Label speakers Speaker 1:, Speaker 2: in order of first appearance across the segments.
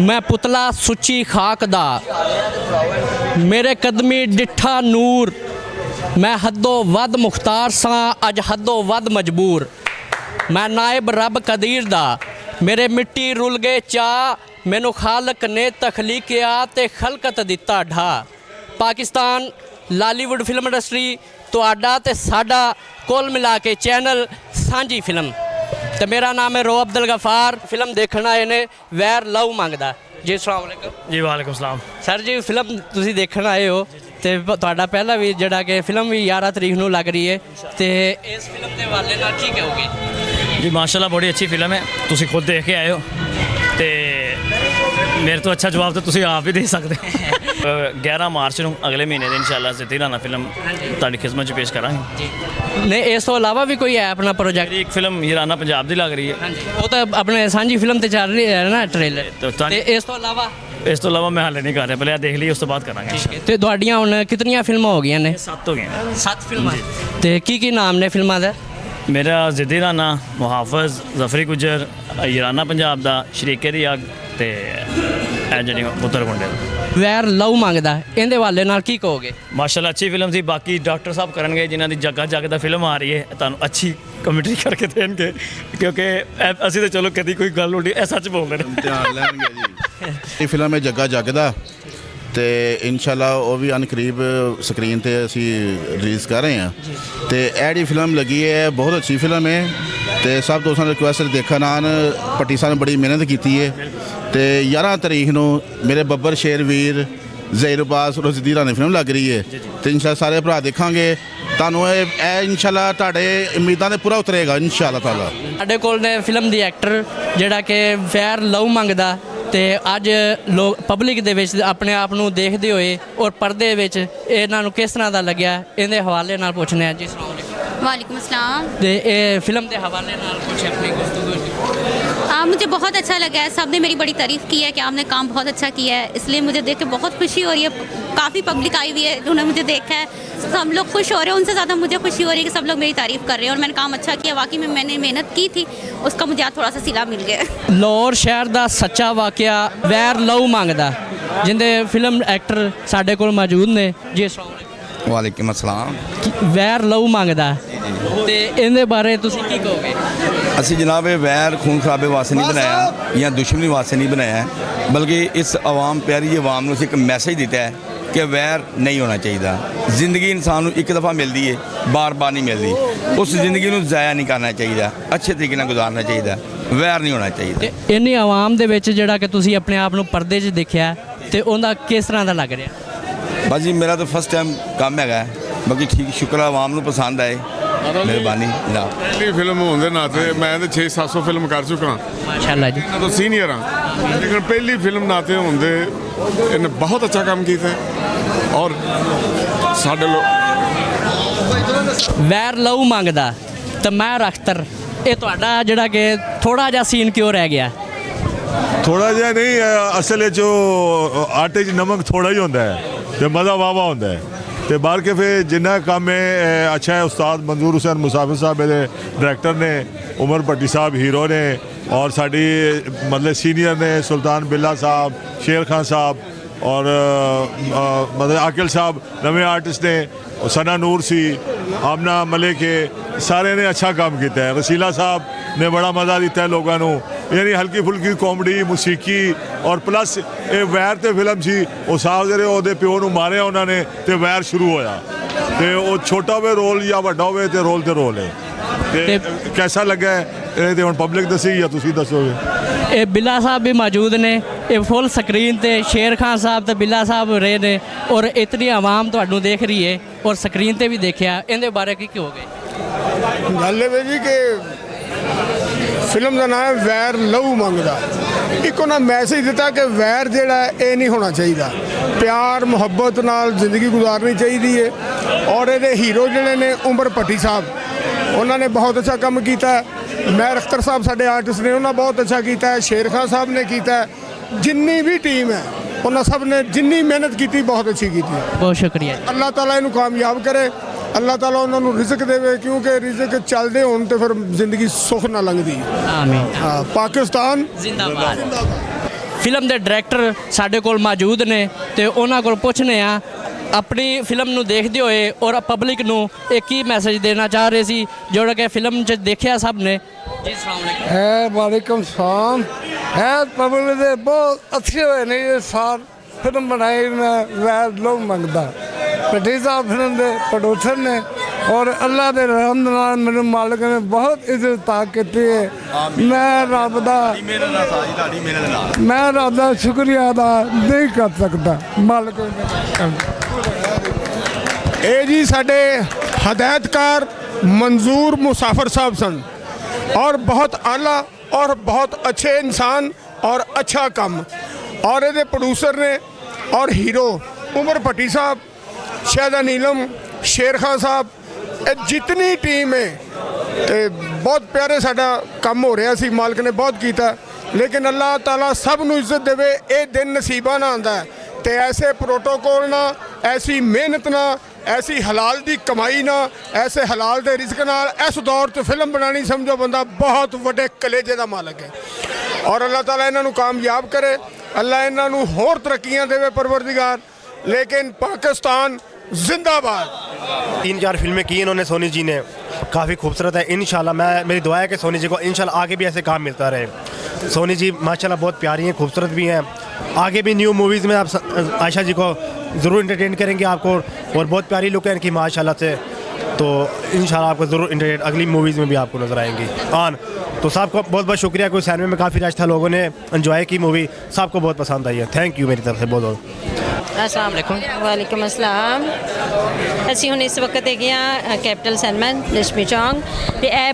Speaker 1: मैं पुतला सुची खाक दा, मेरे कदमी डिठा नूर, मैं हदों वध मुख्तार सां अज हदों वध मजबूर। मैं नायब रब कदीर दा, मेरे मिट्टी रुल गए चा, मैनू खालक ने तखलीकिया ते खलकत दिता ढा। पाकिस्तान लालीवुड फिल्म इंडस्ट्री तुहाडा ते साडा कुल मिला के चैनल सांझी फिल्म। तो मेरा नाम है रो अब्दुल गफार। फिल्म देखना आए ने वैर लव मंगदा जी। अस्सलाम वालेकुम
Speaker 2: जी। वालेकुम सलाम
Speaker 1: सर जी। फिल्म तुसी देखण आए हो तो तुहाडा पहला भी जड़ा कि फिल्म भी 11 तरीक नूं लग रही है, तो इस फिल्म के हवाले नाल की कहोगे
Speaker 2: जी? माशाल्लाह बड़ी अच्छी फिल्म है, तुसी खुद देख के आए हो तो मेरे तो अच्छा जवाब तो तुसी आप ही दे सकते। 11 मार्च ਨੂੰ अगले महीने ਦੇ इंशाल्लाह ज़िद्दी राना फिल्म ਤੁਹਾਡੀ खिदमत ਚ पेश करांगे
Speaker 1: जी। नहीं इस तो इलावा भी कोई है अपना प्रोजेक्ट?
Speaker 2: एक फिल्म हीराना पंजाब ਦੀ ਲੱਗ ਰਹੀ है।
Speaker 1: हाँ जी, वो तो अपने सांझी फिल्म ते चल रही है ना ट्रेलर।
Speaker 2: तो
Speaker 1: इस तो इलावा
Speaker 2: ਇਸ ਤੋਂ ਇਲਾਵਾ मैं हाले नहीं कर रहा, पहले देख ਲਈ ਉਸ ਤੋਂ ਬਾਅਦ ਕਰਾਂਗੇ।
Speaker 1: ਤੇ ਤੁਹਾਡੀਆਂ ਹੁਣ ਕਿਤਨੀਆਂ ਫਿਲਮਾਂ ਹੋ ਗਈਆਂ ਨੇ?
Speaker 2: 7 ਹੋ ਗਏ।
Speaker 1: 7 ਫਿਲਮਾਂ। ਤੇ ਕੀ ਨਾਮ ਨੇ ਫਿਲਮਾਂ ਦਾ?
Speaker 2: ਮੇਰਾ ज़िद्दी राना, मुहाफ़िज़, ज़फ़री गुज्जर, हीराना पंजाब ਦਾ, ਸ਼ਰੀਕੇ ਦੀ ਅੱਗ ਤੇ ਇਹ ਜਿਹੜੀ ਪੁੱਤਰ ਗੁੰਡੇ ਦਾ।
Speaker 1: ਵੈਰ ਲਵ ਮੰਗਦਾ, ਇਹਦੇ ਹਵਾਲੇ ਨਾਲ ਕੀ ਕਹੋਗੇ?
Speaker 2: ਮਾਸ਼ਾਅੱਲਾ ਅੱਛੀ ਫਿਲਮ ਸੀ। ਬਾਕੀ ਡਾਕਟਰ ਸਾਹਿਬ ਕਰਨਗੇ ਜਿਨ੍ਹਾਂ ਦੀ ਜੱਗਾ ਜੱਗ ਦਾ ਫਿਲਮ ਆ ਰਹੀ ਹੈ, ਤੁਹਾਨੂੰ ਅੱਛੀ ਕਮੈਂਟਰੀ ਕਰਕੇ ਦੇਣਗੇ, ਕਿਉਂਕਿ ਅਸੀਂ ਤਾਂ ਚਲੋ ਕਦੀ ਕੋਈ ਗੱਲ ਉਲਟੀ ਇਹ ਸੱਚ ਬੋਲਦੇ ਨੇ,
Speaker 3: ਧਿਆਨ ਲੈਣਗੇ ਜੀ। ਇਹ ਫਿਲਮ ਹੈ ਜੱਗਾ ਜੱਗ ਦਾ, ਤੇ ਇਨਸ਼ਾਅੱਲਾ ਉਹ ਵੀ ਅਨਕਰੀਬ ਸਕਰੀਨ ਤੇ ਅਸੀਂ ਰਿਲੀਜ਼ ਕਰ ਰਹੇ ਹਾਂ। ਤੇ ਇਹ ਜਿਹੜੀ ਫਿਲਮ ਲੱਗੀ ਹੈ ਬਹੁਤ ਅੱਛੀ ਫਿਲਮ ਹੈ, ਤੇ ਸਭ ਦੋਸਤਾਂ ਨੂੰ ਰਿਕੁਐਸਟ ਦੇਖਣ ਆਉਣ। ਭੱਟੀ ਸਾਹਿਬ ਨੇ ਬੜੀ ਮਿਹਨਤ ਕੀਤੀ ਹੈ, ਤੇ 11 ਤਰੀਕ ਨੂੰ ਮੇਰੇ ਬੱਬਰ ਸ਼ੇਰ ਵੀਰ ਜ਼ਹੀਰ ਅਬਾਸ ਔਰ ज़िद्दी राना ਫਿਲਮ ਲੱਗ ਰਹੀ ਹੈ, ਤੇ ਇਨਸ਼ਾਅੱਲਾ ਸਾਰੇ ਭਰਾ ਦੇਖਾਂਗੇ। ਤੁਹਾਨੂੰ ਇਹ ਇਨਸ਼ਾਅੱਲਾ ਤੁਹਾਡੇ ਉਮੀਦਾਂ ਦੇ ਪੂਰਾ ਉਤਰੇਗਾ ਇਨਸ਼ਾਅੱਲਾ ਤਾਲਾ।
Speaker 1: ਸਾਡੇ ਕੋਲ ਨੇ ਫਿਲਮ ਦੀ ਐਕਟਰ ਜਿਹੜਾ ਕਿ ਵੈਰ ਲਵ ਮੰਗਦਾ, ਤੇ ਅੱਜ ਲੋਕ ਪਬਲਿਕ ਦੇ ਵਿੱਚ ਆਪਣੇ ਆਪ ਨੂੰ ਦੇਖਦੇ ਹੋਏ ਔਰ ਪਰਦੇ ਵਿੱਚ ਇਹਨਾਂ ਨੂੰ ਕਿਸ ਤਰ੍ਹਾਂ ਦਾ ਲੱਗਿਆ, ਇਹਦੇ ਹਵਾਲੇ ਨਾਲ ਪੁੱਛਦੇ ਹਾਂ ਜੀ।
Speaker 4: वालेकुम अस्सलाम।
Speaker 1: ਤੇ ਇਹ ਫਿਲਮ ਦੇ ਹਵਾਲੇ ਨਾਲ ਕੁਝ ਆਪਣੀ ਗੁਫ਼ਤਗੂ।
Speaker 4: मुझे बहुत अच्छा लगा है, सब ने मेरी बड़ी तारीफ़ की है कि आपने काम बहुत अच्छा किया है, इसलिए मुझे देख के बहुत खुशी हो रही है। काफ़ी पब्लिक आई हुई है, उन्होंने मुझे देखा है, सब लोग खुश हो रहे हैं। उनसे ज़्यादा मुझे खुशी हो रही है कि सब लोग मेरी तारीफ़ कर रहे हैं और मैंने काम अच्छा किया। वाकई में मैंने मेहनत की थी, उसका मुझे आज थोड़ा सा सिला मिल गया।
Speaker 1: ਲਾਹੌਰ ਸ਼ਹਿਰ ਦਾ ਸੱਚਾ ਵਾਕਿਆ ਵੈਰ ਲਵ ਮੰਗਦਾ, ਜਿੰਦੇ ਫਿਲਮ ਐਕਟਰ ਸਾਡੇ ਕੋਲ ਮੌਜੂਦ ਨੇ ਜੀ।
Speaker 5: वालेकुम अस्सलाम।
Speaker 1: ਵੈਰ ਲਵ ਮੰਗਦਾ, ਤੇ ਇਹਦੇ ਬਾਰੇ ਤੁਸੀਂ ਕੀ ਕਹੋਗੇ?
Speaker 5: ਅਸੀਂ ਜਨਾਬ ਇਹ ਵੈਰ ਖੂਨ ਖਰਾਬੇ ਵਾਸਤੇ ਨਹੀਂ ਬਣਾਇਆ ਜਾਂ ਦੁਸ਼ਮਣੀ ਵਾਸਤੇ ਨਹੀਂ ਬਣਾਇਆ, ਬਲਕਿ ਇਸ ਆਵਾਮ ਪਿਆਰੀ ਆਵਾਮ ਨੂੰ ਅਸੀਂ ਇੱਕ ਮੈਸੇਜ ਦਿੱਤਾ ਹੈ ਕਿ ਵੈਰ ਨਹੀਂ ਹੋਣਾ ਚਾਹੀਦਾ। ਜ਼ਿੰਦਗੀ ਇਨਸਾਨ ਨੂੰ ਇੱਕ ਦਫਾ ਮਿਲਦੀ ਹੈ, ਬਾਰ-ਬਾਰ ਨਹੀਂ ਮਿਲਦੀ। ਉਸ ਜ਼ਿੰਦਗੀ ਨੂੰ ਜ਼ਾਇਆ ਨਹੀਂ ਕਰਨਾ ਚਾਹੀਦਾ, ਅੱਛੇ ਤਰੀਕੇ ਨਾਲ ਗੁਜ਼ਾਰਨਾ ਚਾਹੀਦਾ, ਵੈਰ ਨਹੀਂ ਹੋਣਾ ਚਾਹੀਦਾ।
Speaker 1: ਇੰਨੀ ਆਵਾਮ ਦੇ ਵਿੱਚ ਜਿਹੜਾ ਕਿ ਤੁਸੀਂ ਆਪਣੇ ਆਪ ਨੂੰ ਪਰਦੇ 'ਚ ਦੇਖਿਆ, ਤੇ ਉਹਦਾ ਕਿਸ ਤਰ੍ਹਾਂ ਦਾ ਲੱਗ ਰਿਹਾ?
Speaker 5: ਬਸ ਜੀ ਮੇਰਾ ਤਾਂ ਫਸਟ ਟਾਈਮ ਕੰਮ ਹੈਗਾ, ਬਾਕੀ ਠੀਕ ਸ਼ੁਕਰ ਹੈ ਆਵਾਮ ਨੂੰ ਪਸੰਦ ਆਏ, ਮਿਹਰਬਾਨੀ ਜਨਾਬ।
Speaker 6: ਪਹਿਲੀ ਫਿਲਮ ਹੋਣ ਦੇ ਨਾਤੇ ਮੈਂ ਤਾਂ 600-700 ਫਿਲਮ ਕਰ ਚੁੱਕਾ,
Speaker 1: ਮਾਸ਼ਾਅੱਲਾ ਜੀ।
Speaker 6: ਇਹਨਾਂ ਤੋਂ ਸੀਨੀਅਰ ਹਾਂ, ਲੇਕਿਨ ਪਹਿਲੀ ਫਿਲਮ ਨਾਤੇ ਹੋਣ ਦੇ ਇਹਨੇ ਬਹੁਤ ਅੱਛਾ ਕੰਮ ਕੀਤਾ ਔਰ ਸਾਡੇ ਲੋਕ
Speaker 1: ਵੈਰ ਲਵ ਮੰਗਦਾ ਤੇ ਮੈਂ ਅਖਤਰ, ਇਹ ਤੁਹਾਡਾ ਜਿਹੜਾ ਕਿ ਥੋੜਾ ਜਿਹਾ ਸੀਨ ਕਿਉਂ ਰਹਿ ਗਿਆ?
Speaker 7: ਥੋੜਾ ਜਿਹਾ ਨਹੀਂ, ਅਸਲ ਵਿੱਚ ਆਟੇ 'ਚ ਨਮਕ ਥੋੜਾ ਹੀ ਹੁੰਦਾ ਹੈ ਤੇ ਮਜ਼ਾ ਵਾਵਾ ਹੁੰਦਾ ਹੈ। ਤੇ ਬਾਹਰ ਕੇ ਫਿਰ ਜਿੰਨਾ ਕੰਮ ਹੈ ਅੱਛਾ ਹੈ। ਉਸਤਾਦ ਮਨਜ਼ੂਰ ਹੁਸੈਨ ਮੁਸਾਫਿਰ ਸਾਹਿਬ ਇਹਦੇ ਡਾਇਰੈਕਟਰ ਨੇ, ਉਮਰ ਭੱਟੀ ਸਾਹਿਬ ਹੀਰੋ ਨੇ, ਔਰ ਸਾਡੀ ਮਤਲਬ ਸੀਨੀਅਰ ਨੇ ਸੁਲਤਾਨ ਬਿੱਲਾ ਸਾਹਿਬ, ਸ਼ੇਰ ਖਾਨ ਸਾਹਿਬ, ਔਰ ਮਤਲਬ ਆਕਿਲ ਸਾਹਿਬ ਨਵੇਂ ਆਰਟਿਸਟ ਨੇ, सना नूर सी, आमना मलिक है, सारे ने अच्छा काम किया है। रसीला साहब ने बड़ा मज़ा दिता है लोगों को, यानी हल्की फुल्की कॉमेडी मौसीकी और प्लस ये वैर तो फिल्म सी, वो साहब जेह्ड़े ओहदे प्यो नूं मारिया उन्होंने तो वैर शुरू होया, तो वो छोटा होवे रोल या वड्डा होवे तो रोल है। तो कैसा लगा है ये हुण पब्लिक दसी या तुसीं दसोगे?
Speaker 1: ਇਹ ਬਿੱਲਾ ਸਾਹਿਬ ਵੀ ਮੌਜੂਦ ਨੇ, ਇਹ ਫੁੱਲ ਸਕਰੀਨ ਤੇ ਸ਼ੇਰ ਖਾਨ ਸਾਹਿਬ ਤੇ ਬਿੱਲਾ ਸਾਹਿਬ ਰਹੇ ਨੇ, ਔਰ ਇਤਨੀ ਆਵਾਮ ਤੁਹਾਨੂੰ ਦੇਖ ਰਹੀ ਹੈ ਔਰ ਸਕਰੀਨ ਤੇ ਵੀ ਦੇਖਿਆ, ਇਹਦੇ ਬਾਰੇ ਕੀ ਕਹੋਗੇ?
Speaker 8: ਗੱਲ ਇਹ ਜੀ ਕਿ ਫਿਲਮ ਦਾ ਨਾਮ ਹੈ ਵੈਰ ਲਹੂ ਮੰਗਦਾ। ਇੱਕ ਉਹਨਾਂ ਮੈਸੇਜ ਦਿੱਤਾ ਕਿ ਵੈਰ ਜਿਹੜਾ ਇਹ ਨਹੀਂ ਹੋਣਾ ਚਾਹੀਦਾ, ਪਿਆਰ ਮੁਹੱਬਤ ਨਾਲ ਜ਼ਿੰਦਗੀ ਗੁਜ਼ਾਰਨੀ ਚਾਹੀਦੀ ਹੈ। ਔਰ ਇਹਦੇ ਹੀਰੋ ਜਿਹੜੇ ਨੇ ਉਮਰ ਭੱਟੀ ਸਾਹਿਬ, ਉਹਨਾਂ ਨੇ ਬਹੁਤ ਅੱਛਾ ਕੰਮ ਕੀਤਾ। ਮੈਰ ਅਖਤਰ ਸਾਹਿਬ ਸਾਡੇ ਆਰਟਿਸਟ ਨੇ, ਉਹਨਾਂ ਬਹੁਤ ਅੱਛਾ ਕੀਤਾ ਹੈ। ਸ਼ੇਰ ਖਾਨ ਸਾਹਿਬ ਨੇ ਕੀਤਾ, ਜਿੰਨੀ ਵੀ ਟੀਮ ਹੈ ਉਹਨਾਂ ਸਭ ਨੇ ਜਿੰਨੀ ਮਿਹਨਤ ਕੀਤੀ ਬਹੁਤ ਅੱਛੀ ਕੀਤੀ ਹੈ।
Speaker 1: ਬਹੁਤ ਸ਼ੁਕਰੀਆ।
Speaker 8: ਅੱਲਾਹ ਤਾਲਾ ਇਹਨੂੰ ਕਾਮਯਾਬ ਕਰੇ, ਅੱਲਾਹ ਤਾਲਾ ਉਹਨਾਂ ਨੂੰ ਰਿਜ਼ਕ ਦੇਵੇ, ਕਿਉਂਕਿ ਰਿਜ਼ਕ ਚੱਲਦੇ ਹੋਣ ਤੇ ਫਿਰ ਜ਼ਿੰਦਗੀ ਸੁੱਖ ਨਾਲ ਲੰਘਦੀ ਹੈ।
Speaker 1: ਆਮੀਨ।
Speaker 8: ਪਾਕਿਸਤਾਨ
Speaker 1: ਜ਼ਿੰਦਾਬਾਦ। ਫਿਲਮ ਦੇ ਡਾਇਰੈਕਟਰ ਸਾਡੇ ਕੋਲ ਮੌਜੂਦ ਨੇ ਤੇ ਉਹਨਾਂ ਕੋਲ ਪੁੱਛਨੇ ਆ ਆਪਣੀ ਫਿਲਮ ਨੂੰ ਦੇਖਦੇ ਹੋਏ ਔਰ ਪਬਲਿਕ ਨੂੰ ਇਹ ਕੀ ਮੈਸੇਜ ਦੇਣਾ ਚਾਹ ਰਹੇ ਸੀ ਜਿਹੜਾ ਕਿ ਫਿਲਮ 'ਚ ਦੇਖਿਆ ਸਭ ਨੇ। ਜੀ ਅਸਲਾਮ ਵਾਲੇਕੁਮ।
Speaker 8: ਹੈ ਵਾਲੇਕੁਮ ਸਲਾਮ। ਹੈ ਪਬਲਿਕ ਦੇ ਬਹੁਤ ਅੱਛੇ ਹੋਏ ਨੇ ਇਹ ਸਾਰ ਫਿਲਮ ਬਣਾਈ ਮੈਂ ਵੈਰ ਲੋ ਮੰਗਦਾ ਭੱਟੀ ਸਾਹਿਬ ਫਿਲਮ ਦੇ ਪ੍ਰੋਡਿਊਸਰ ਨੇ ਔਰ ਅੱਲਾ ਦੇ ਰਹਿਮ ਨਾਲ ਮੈਨੂੰ ਮਾਲਕ ਨੇ ਬਹੁਤ ਇੱਜ਼ਤ ਕੀਤੀ ਹੈ। ਮੈਂ ਰੱਬ ਦਾ ਸ਼ੁਕਰੀਆ ਅਦਾ ਨਹੀਂ ਕਰ ਸਕਦਾ ਮਾਲਕ ਨੇ। ਇਹ ਜੀ ਸਾਡੇ ਹਦਾਇਤਕਾਰ मंजूर मुसाफिर साहब सन और बहुत आला और बहुत अच्छे इंसान और अच्छा काम और ये प्रोड्यूसर ने और हीरो उमर भट्टी साहब, शायदा नीलम, शेर खान साहब ये जितनी टीम है तो बहुत प्यारे साडा काम हो रहा सी। मालिक ने बहुत किया लेकिन अल्लाह ताला सब नूं इज्जत देवे। ये दिन नसीबा ना आंदा तो ऐसे प्रोटोकॉल ना, ऐसी मेहनत ना, ऐसी हलाल दी कमाई ना, ऐसे हलाल दे रिस्क नाल इस दौर च फिल्म बनानी समझो बंदा बहुत वड्डे कलेजे दा मालक है। और अल्लाह ताला इन्हां नूं कामयाब करे, अल्लाह इन्हां नूं होर तरक्कियां देवे परवरदिगार। लेकिन पाकिस्तान जिंदाबाद।
Speaker 9: 3-4 फिल्में की इन्होंने सोनी जी ने, काफ़ी खूबसूरत है। इंशाल्लाह मेरी दुआ है कि सोनी जी को इंशाल्लाह आगे भी ऐसे काम मिलता रहे। सोनी जी माशाल्लाह बहुत प्यारी हैं, खूबसूरत भी हैं। आगे भी न्यू मूवीज़ में आप आयशा जी को ज़रूर इंटरटेन करेंगे आपको और बहुत प्यारी लुक है इनकी माशाल्लाह से। तो इंशाल्लाह आपको ज़रूर इंटरटेन अगली मूवीज़ में भी आपको नज़र आएंगी आन। तो सबको बहुत बहुत शुक्रिया। कोई सैनमे में काफ़ी रश था, लोगों ने एंजॉय की मूवी, सबको बहुत पसंद आई है। थैंक यू मेरी तरफ से बहुत बहुत।
Speaker 10: अस्सलाम वालेकुम। वालेकुम अस्सलाम। ਅਸੀਂ ਹੁਣ ਇਸ ਵਕਤ ਹੈਗੇ ਆ ਕੈਪੀਟਲ ਸਿਨੇਮਾ ਲక్ష్ਮੀ ਚੌਂਕ ਤੇ ਇਹ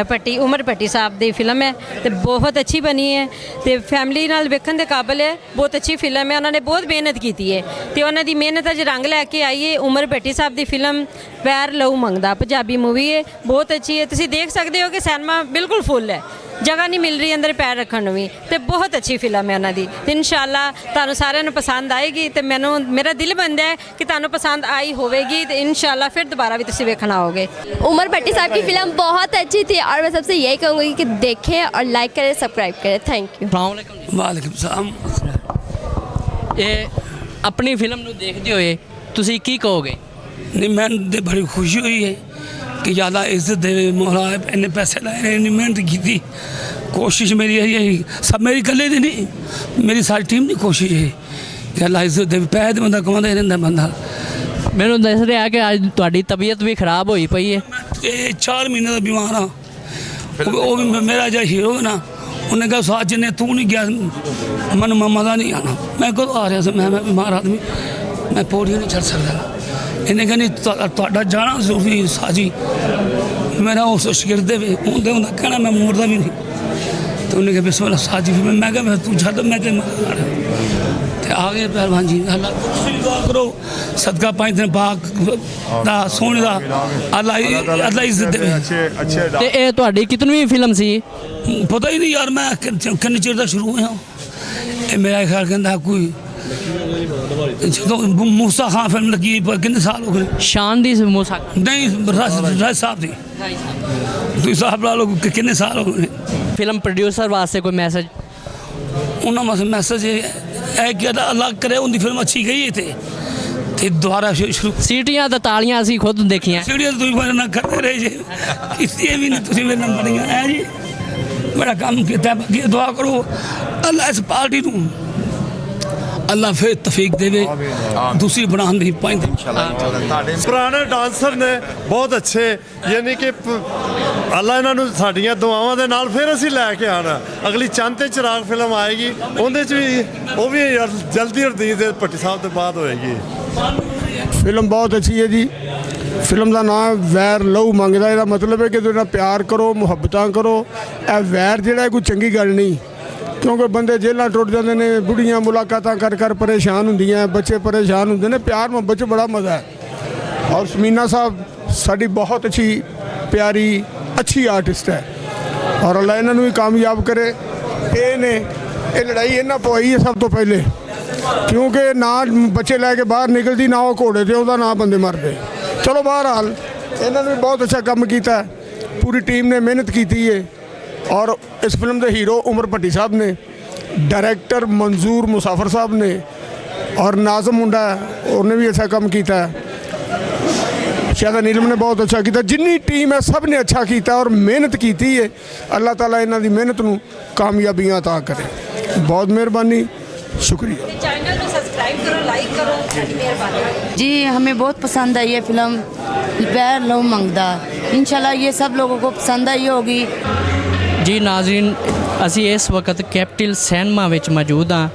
Speaker 10: ਭੱਟੀ ਉਮਰ ਭੱਟੀ ਸਾਹਿਬ ਦੀ ਫਿਲਮ ਹੈ ਤੇ ਬਹੁਤ ਅੱਛੀ ਬਣੀ ਹੈ ਤੇ ਫੈਮਿਲੀ ਨਾਲ ਵੇਖਣ ਦੇ ਕਾਬਿਲ ਹੈ। ਬਹੁਤ ਅੱਛੀ ਫਿਲਮ ਹੈ, ਉਹਨਾਂ ਨੇ ਬਹੁਤ ਮਿਹਨਤ ਕੀਤੀ ਹੈ ਤੇ ਉਹਨਾਂ ਦੀ ਮਿਹਨਤ ਅੱਜ ਰੰਗ ਲੈ ਕੇ ਆਈ ਹੈ। ਉਮਰ ਭੱਟੀ ਸਾਹਿਬ ਦੀ ਫਿਲਮ ਵੈਰ ਲਹੂ ਮੰਗਦਾ ਪੰਜਾਬੀ ਮੂਵੀ ਹੈ, ਬਹੁਤ ਅੱਛੀ ਹੈ। ਤੁਸੀਂ ਦੇਖ ਸਕਦੇ ਹੋ ਕਿ ਸਿਨੇਮਾ ਬਿਲਕੁਲ ਫੁੱਲ ਹੈ, ਜਗ੍ਹਾ ਨਹੀਂ ਮਿਲ ਰਹੀ ਅੰਦਰ ਪੈਰ ਰੱਖਣ ਨੂੰ ਵੀ ਤੇ ਬਹੁਤ ਅੱਛੀ ਫਿਲਮ ਹੈ ਉਹਨਾਂ ਦੀ ਤੇ ਇਨਸ਼ਾਅੱਲਾ ਤੁਹਾਨੂੰ ਸਾਰਿਆਂ ਨੂੰ ਪਸੰਦ ਆਏਗੀ ਤੇ ਮੇਰਾ ਦਿਲ ਬਣਦਾ ਹੈ ਕਿ ਤੁਹਾਨੂੰ ਪਸੰਦ ਆਈ ਹੋਵੇਗੀ तो इंशाल्लाह फिर दोबारा भी तुम देखना आओगे।
Speaker 11: उमर भट्टी साहब की फिल्म बहुत अच्छी थी और मैं सबसे यही कहूँगी कि देखें और लाइक करें, सब्सक्राइब करें। Thank you.
Speaker 1: वालेकुम सलाम। ये अपनी फिल्म ਨੂੰ ਦੇਖਦੇ ਹੋਏ ਤੁਸੀਂ ਕੀ ਕਹੋਗੇ?
Speaker 12: नहीं मैंने तो बड़ी खुशी हुई है कि ज़्यादा इज्जत दे मौला इन्ने पैसे लाए, इन्नी मेहनत की थी। कोशिश मेरी यही सब मेरी कल्ले दी नहीं, मेरी सारी टीम की कोशिश है कि अल्लाह इज्जत दे। पैसे बंदा कमाता रहता बंदा।
Speaker 1: ਮੈਨੂੰ ਦੱਸ ਰਿਹਾ ਕਿ ਅੱਜ ਤੁਹਾਡੀ ਤਬੀਅਤ ਵੀ ਖਰਾਬ ਹੋਈ ਪਈ ਹੈ।
Speaker 12: 4 ਮਹੀਨੇ ਦਾ ਬਿਮਾਰ ਹਾਂ। ਉਹ ਵੀ ਮੇਰਾ ਜਿਹੜਾ ਹੀਰੋ ਹੈ ਨਾ, ਉਹਨੇ ਕਿਹਾ ਸਾਜ ਨੇ ਤੂੰ ਨਹੀਂ ਗਿਆ ਮੈਨੂੰ ਮਜ਼ਾ ਨਹੀਂ ਆਣਾ। ਮੈਂ ਕਦੋਂ ਆ ਰਿਹਾ ਸੀ, ਮੈਂ ਬਿਮਾਰ ਆਦਮੀ, ਮੈਂ ਪੌੜੀ ਨਹੀਂ ਚੜ੍ਹ ਸਕਦਾ। ਇਹਨੇ ਕਹਿੰਦੀ ਤੁਹਾਡਾ ਜਾਣਾ ਜ਼ਰੂਰੀ ਸਾਜੀ। ਮੇਰਾ ਉਸ ਸ਼ਾਗਿਰਦ ਦੇ ਹੁੰਦੇ ਹੁੰਦਾ ਕਹਿਣਾ ਮੈਂ ਮੋੜਦਾ ਵੀ ਨਹੀਂ ਤੇ ਉਹਨੇ ਕਿਹਾ ਬਿਸਮਿਲ੍ਲਾ ਸਾਜੀ। ਫਿਰ ਮੈਂ ਕਿਹਾ ਤੂੰ ਛੱਡ, ਮੈਂ ਤੇ आगे पहलवान जी दुआ करो सदका 5 दिन पाक दा सोने दा अल्लाह इज्जत दे।
Speaker 1: ते ये ਤੁਹਾਡੀ कितनी फिल्म सी?
Speaker 12: पता ही नहीं यार, मैं किन्ने चिर दा शुरू होया। ये मेरा ख्याल कहंदा कोई जो मूसा खान फिल्म लगी किन्ने साल हो गए।
Speaker 1: शान दी मूसा
Speaker 12: नहीं राज साहब दी तुम साहब ला लो किन्ने साल हो गए।
Speaker 1: फिल्म प्रोड्यूसर वास्ते कोई मैसेज?
Speaker 12: उन्होंने बस मैसेज कि अल्लाह करे उनकी फिल्म अच्छी गई थे दोबारा शुरू।
Speaker 1: सीटियां तो तालियां असी खुद देखियां।
Speaker 12: सीटियां तो तुम ना करते रहे जी, इसलिए भी नहीं तुम मेरे नंबर है जी। बड़ा काम किया, बाकी दुआ करो अल्लाह इस पार्टी को अल्लाह फिर तफीक देवे दूसरी बनाने दी पाइंद।
Speaker 13: पुराने डांसर ने बहुत अच्छे, यानी कि अल्लाह इन्होंने साड़ियाँ दुआवां दे नाल फिर असी लैके आना। अगली चंद ते चिराग फिल्म आएगी, उहदे भी वो भी जल्दी रदीद भट्टी साहब के बाद होएगी।
Speaker 8: फिल्म बहुत अच्छी है जी। फिल्म का नाम वैर लहू मंगदा। इसका मतलब है कि तुसीं प्यार करो, मुहब्बतां करो। यह वैर जिहड़ा कोई चंगी गल नहीं, क्योंकि बंदे जेलां टुट जाते हैं, बुढ़ियाँ मुलाकातां कर परेशान होंदियां, बच्चे परेशान होंदे ने। प्यार मुहब्बत च बड़ा मज़ा है। और समीना साहब साडी बहुत अच्छी प्यारी अच्छी आर्टिस्ट है और अल्लाह इन्हां नूं भी कामयाब करे। ये लड़ाई इन्हां पवाई है सब तो पहले, क्योंकि ना बच्चे लैके बाहर निकलती, ना वो घोड़े ते उहदा, ना बंदे मरदे। चलो बहरहाल इन्हां ने भी बहुत अच्छा काम किया, पूरी टीम ने मेहनत की है। और इस फिल्म के हीरो उमर भट्टी साहब ने डायरेक्टर मंजूर मुसाफिर साहब ने और नाज़म मुंडा उन्हें भी अच्छा काम किया है, शायद नीलम ने बहुत अच्छा किया, जिन्नी टीम है सब ने अच्छा किया और मेहनत की है। अल्लाह ताला इन्हां दी मेहनत नूं कामयाबियां अता करे। बहुत मेहरबानी, शुक्रिया।
Speaker 10: चैनल को सब्सक्राइब करो, लाइक करो, मेहरबानी।
Speaker 14: जी हमें बहुत पसंद आई है फिल्म वैर लव मंगदा। इंशाल्लाह ये सब लोगों को पसंद आई होगी।
Speaker 1: जी नाज़रीन, ਅਸੀਂ ਇਸ ਵਕਤ ਕੈਪੀਟਲ ਸਿਨੇਮਾ ਵਿੱਚ ਮੌਜੂਦ ਹਾਂ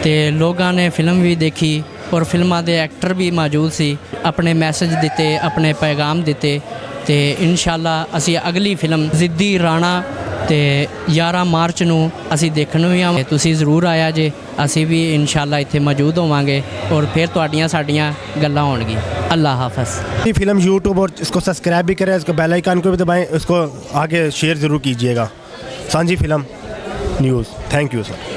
Speaker 1: ਤੇ ਲੋਕਾਂ ਨੇ ਫਿਲਮ ਵੀ ਦੇਖੀ ਔਰ ਫਿਲਮਾਂ ਦੇ ਐਕਟਰ ਵੀ ਮੌਜੂਦ ਸੀ, ਆਪਣੇ ਮੈਸੇਜ ਦਿੱਤੇ, ਆਪਣੇ ਪੈਗਾਮ ਦਿੱਤੇ ਤੇ ਇਨਸ਼ਾਅੱਲਾ ਅਸੀਂ ਅਗਲੀ ਫਿਲਮ ਜ਼ਿੱਦੀ ਰਾਣਾ ਤੇ 11 ਮਾਰਚ ਨੂੰ ਅਸੀਂ ਦੇਖਣ ਵੀ ਆਵਾਂਗੇ। ਤੁਸੀਂ ਜ਼ਰੂਰ ਆਇਆ ਜੇ, ਅਸੀਂ ਵੀ ਇਨਸ਼ਾਅੱਲਾ ਇੱਥੇ ਮੌਜੂਦ ਹੋਵਾਂਗੇ ਔਰ ਫਿਰ ਤੁਹਾਡੀਆਂ ਸਾਡੀਆਂ ਗੱਲਾਂ ਹੋਣਗੀਆਂ। अल्लाह हाफ़िज़।
Speaker 9: ये फिल्म यूट्यूब और इसको सब्सक्राइब भी करें, इसको बेल आइकन को भी दबाएं, इसको आगे शेयर ज़रूर कीजिएगा। सांझी film news. Thank you sir.